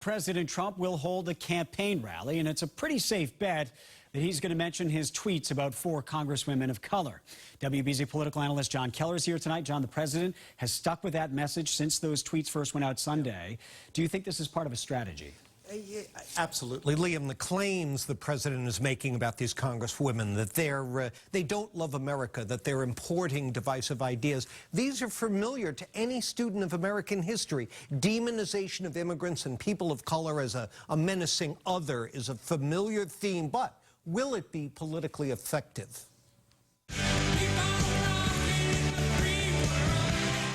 President Trump will hold a campaign rally, and it's a pretty safe bet that he's going to mention his tweets about 4 congresswomen of color. WBZ political analyst John Keller is here tonight. John, the president has stuck with that message since those tweets first went out Sunday. Do you think this is part of a strategy? Absolutely. Liam, the claims the president is making about these congresswomen, that they don't love America, that they're importing divisive ideas, these are familiar to any student of American history. Demonization of immigrants and people of color as a menacing other is a familiar theme, but will it be politically effective?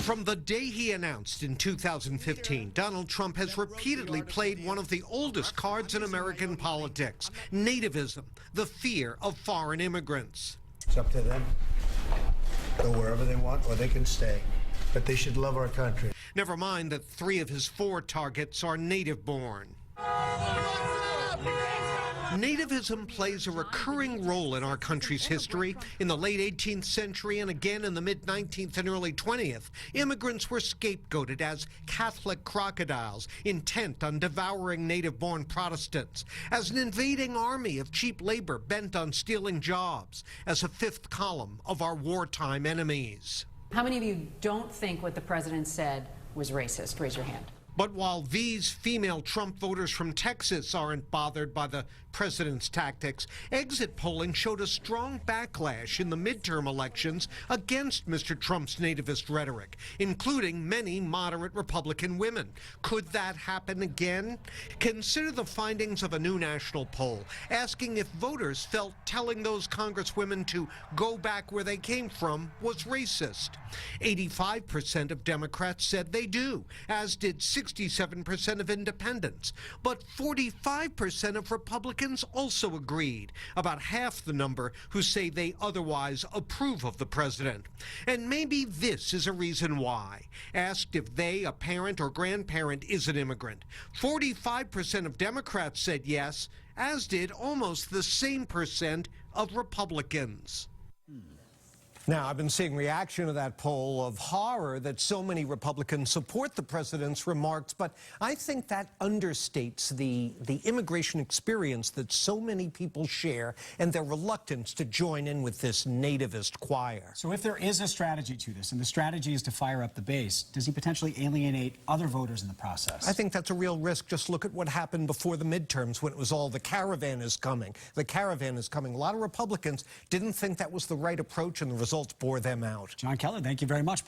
From the day he announced in 2015, Donald Trump has repeatedly played one of the oldest cards in American politics, nativism, the fear of foreign immigrants. It's up to them. Go wherever they want, or they can stay. But they should love our country. Never mind that 3 of his 4 targets are native-born. Nativism plays a recurring role in our country's history. In the late 18th century and again in the mid-19th and early 20th, immigrants were scapegoated as Catholic crocodiles, intent on devouring native-born Protestants, as an invading army of cheap labor bent on stealing jobs, as a 5th column of our wartime enemies. How many of you don't think what the president said was racist? Raise your hand. But while these female Trump voters from Texas aren't bothered by the president's tactics, exit polling showed a strong backlash in the midterm elections against Mr. Trump's nativist rhetoric, including many moderate Republican women. Could that happen again? Consider the findings of a new national poll, asking if voters felt telling those congresswomen to go back where they came from was racist. 85% of Democrats said they do, as did 67% of independents. But 45% of Republicans also agreed, about half the number who say they otherwise approve of the president. And maybe this is a reason why. Asked if they, a parent or grandparent, is an immigrant, 45% of Democrats said yes, as did almost the same percent of Republicans. Now, I've been seeing reaction to that poll of horror that so many Republicans support the president's remarks, but I think that understates the immigration experience that so many people share and their reluctance to join in with this nativist choir. So if there is a strategy to this, and the strategy is to fire up the base, does he potentially alienate other voters in the process? I think that's a real risk. Just look at what happened before the midterms when it was all the caravan is coming. The caravan is coming. A lot of Republicans didn't think that was the right approach, and the results bore them out. John Keller, thank you very much.